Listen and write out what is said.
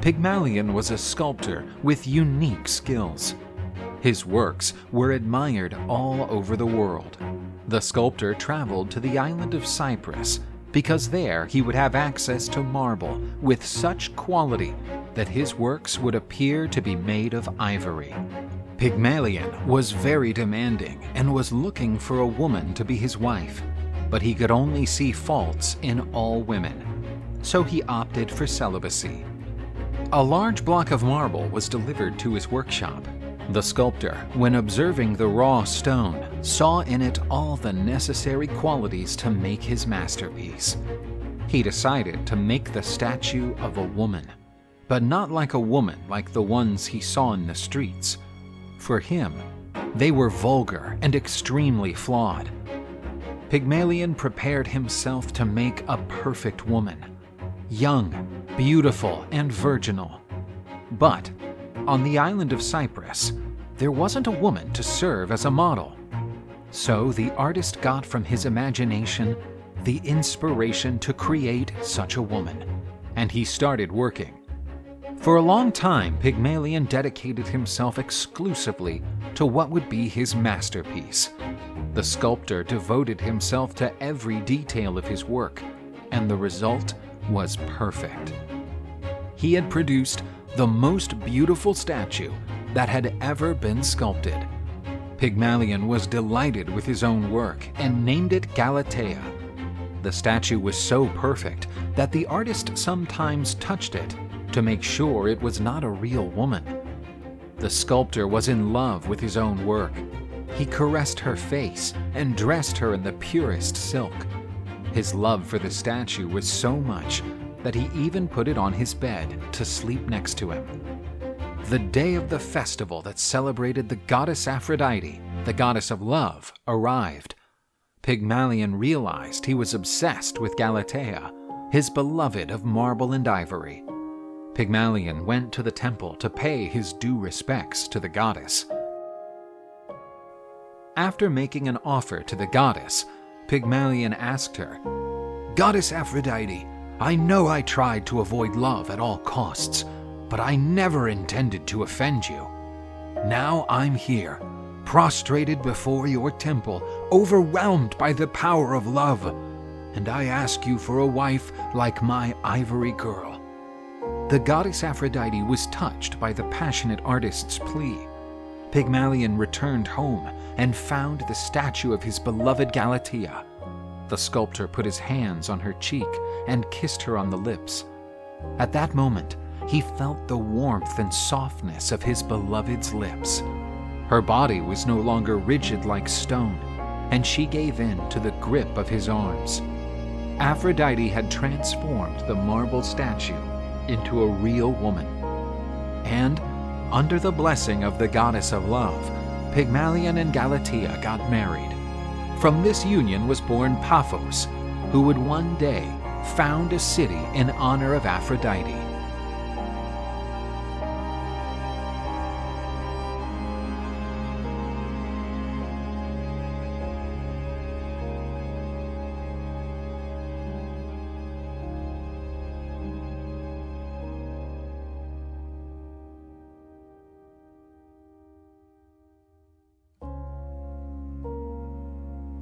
Pygmalion was a sculptor with unique skills. His works were admired all over the world. The sculptor traveled to the island of Cyprus because there he would have access to marble with such quality that his works would appear to be made of ivory. Pygmalion was very demanding and was looking for a woman to be his wife, but he could only see faults in all women, so he opted for celibacy. A large block of marble was delivered to his workshop. The sculptor, when observing the raw stone, saw in it all the necessary qualities to make his masterpiece. He decided to make the statue of a woman, but not like a woman like the ones he saw in the streets. For him, they were vulgar and extremely flawed. Pygmalion prepared himself to make a perfect woman, young, beautiful, and virginal. But on the island of Cyprus, there wasn't a woman to serve as a model. So the artist got from his imagination the inspiration to create such a woman, and he started working. For a long time, Pygmalion dedicated himself exclusively to what would be his masterpiece. The sculptor devoted himself to every detail of his work, and the result was perfect. He had produced the most beautiful statue that had ever been sculpted. Pygmalion was delighted with his own work and named it Galatea. The statue was so perfect that the artist sometimes touched it to make sure it was not a real woman. The sculptor was in love with his own work. He caressed her face and dressed her in the purest silk. His love for the statue was so much that he even put it on his bed to sleep next to him. The day of the festival that celebrated the goddess Aphrodite, the goddess of love, arrived. Pygmalion realized he was obsessed with Galatea, his beloved of marble and ivory. Pygmalion went to the temple to pay his due respects to the goddess. After making an offer to the goddess, Pygmalion asked her, "Goddess Aphrodite, I know I tried to avoid love at all costs, but I never intended to offend you. Now I'm here, prostrated before your temple, overwhelmed by the power of love, and I ask you for a wife like my ivory girl." The goddess Aphrodite was touched by the passionate artist's plea. Pygmalion returned home and found the statue of his beloved Galatea. The sculptor put his hands on her cheek and kissed her on the lips. At that moment, he felt the warmth and softness of his beloved's lips. Her body was no longer rigid like stone, and she gave in to the grip of his arms. Aphrodite had transformed the marble statue into a real woman. And, under the blessing of the goddess of love, Pygmalion and Galatea got married. From this union was born Paphos, who would one day found a city in honor of Aphrodite.